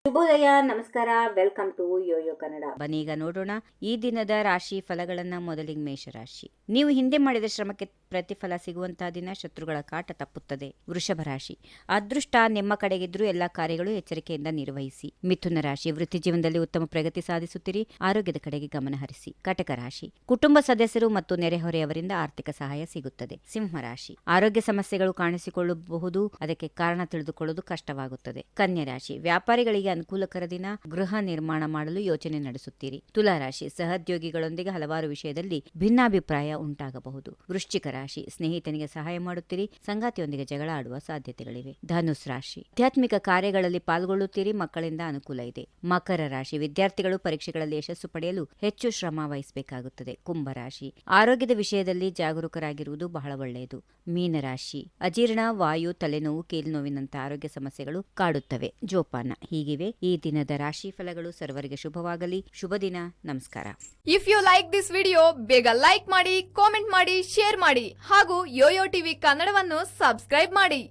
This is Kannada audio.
ಶುಭೋದಯ, ನಮಸ್ಕಾರ, ವೆಲ್ಕಮ್ ಟು ಯೋಯೋ ಕನ್ನಡ. ಬನ್ನೀಗ ನೋಡೋಣ ಈ ದಿನದ ರಾಶಿ ಫಲಗಳನ್ನ. ಮೊದಲಿಗೆ ಮೇಷರಾಶಿ. ನೀವು ಹಿಂದೆ ಮಾಡಿದ ಶ್ರಮಕ್ಕೆ ಪ್ರತಿಫಲ ಸಿಗುವಂತಹ ದಿನ. ಶತ್ರುಗಳ ಕಾಟ ತಪ್ಪುತ್ತದೆ. ವೃಷಭ ರಾಶಿ. ಅದೃಷ್ಟ ನಿಮ್ಮ ಕಡೆಗಿದ್ರೂ ಎಲ್ಲಾ ಕಾರ್ಯಗಳು ಎಚ್ಚರಿಕೆಯಿಂದ ನಿರ್ವಹಿಸಿ. ಮಿಥುನ ರಾಶಿ. ವೃತ್ತಿ ಜೀವನದಲ್ಲಿ ಉತ್ತಮ ಪ್ರಗತಿ ಸಾಧಿಸುತ್ತೀರಿ. ಆರೋಗ್ಯದ ಕಡೆಗೆ ಗಮನ ಹರಿಸಿ. ಕಟಕ ರಾಶಿ. ಕುಟುಂಬ ಸದಸ್ಯರು ಮತ್ತು ನೆರೆಹೊರೆಯವರಿಂದ ಆರ್ಥಿಕ ಸಹಾಯ ಸಿಗುತ್ತದೆ. ಸಿಂಹ ರಾಶಿ. ಆರೋಗ್ಯ ಸಮಸ್ಯೆಗಳು ಕಾಣಿಸಿಕೊಳ್ಳಬಹುದು, ಅದಕ್ಕೆ ಕಾರಣ ತಿಳಿದುಕೊಳ್ಳುವುದು ಕಷ್ಟವಾಗುತ್ತದೆ. ಕನ್ಯಾ ರಾಶಿ. ವ್ಯಾಪಾರಿಗಳಿಗೆ ಅನುಕೂಲಕರ ದಿನ. ಗೃಹ ನಿರ್ಮಾಣ ಮಾಡಲು ಯೋಚನೆ ನಡೆಸುತ್ತೀರಿ. ತುಲಾ ರಾಶಿ. ಸಹೋದ್ಯೋಗಿಗಳೊಂದಿಗೆ ಹಲವಾರು ವಿಷಯದಲ್ಲಿ ಭಿನ್ನಾಭಿಪ್ರಾಯ ಉಂಟಾಗಬಹುದು. ವೃಶ್ಚಿಕ ರಾಶಿ. ಸ್ನೇಹಿತನಿಗೆ ಸಹಾಯ ಮಾಡುತ್ತೀರಿ. ಸಂಗಾತಿಯೊಂದಿಗೆ ಜಗಳ ಆಡುವ ಸಾಧ್ಯತೆಗಳಿವೆ. ಧನುಸ್ ರಾಶಿ. ಆಧ್ಯಾತ್ಮಿಕ ಕಾರ್ಯಗಳಲ್ಲಿ ಪಾಲ್ಗೊಳ್ಳುತ್ತೀರಿ. ಮಕ್ಕಳಿಂದ ಅನುಕೂಲ ಇದೆ. ಮಕರ ರಾಶಿ. ವಿದ್ಯಾರ್ಥಿಗಳು ಪರೀಕ್ಷೆಗಳಲ್ಲಿ ಯಶಸ್ಸು ಪಡೆಯಲು ಹೆಚ್ಚು ಶ್ರಮ ವಹಿಸಬೇಕಾಗುತ್ತದೆ. ಕುಂಭರಾಶಿ. ಆರೋಗ್ಯದ ವಿಷಯದಲ್ಲಿ ಜಾಗರೂಕರಾಗಿರುವುದು ಬಹಳ ಒಳ್ಳೆಯದು. ಮೀನರಾಶಿ. ಅಜೀರ್ಣ, ವಾಯು, ತಲೆನೋವು, ಕೀಲುನೋವಿನಂತಹ ಆರೋಗ್ಯ ಸಮಸ್ಯೆಗಳು ಕಾಡುತ್ತವೆ. ಜೋಪಾನ. ಹೀಗಿವೆ ಈ ದಿನದ ರಾಶಿ ಫಲಗಳು. ಸರ್ವರಿಗೆ ಶುಭವಾಗಲಿ. ಶುಭ ದಿನ. ನಮಸ್ಕಾರ. If you like this video, ಬೇಗ ಲೈಕ್ ಮಾಡಿ, ಕಾಮೆಂಟ್ ಮಾಡಿ, ಶೇರ್ ಮಾಡಿ ಹಾಗೂ ಯೋಯೋ ಟಿವಿ ಕನ್ನಡವನ್ನು ಸಬ್ಸ್ಕ್ರೈಬ್ ಮಾಡಿ.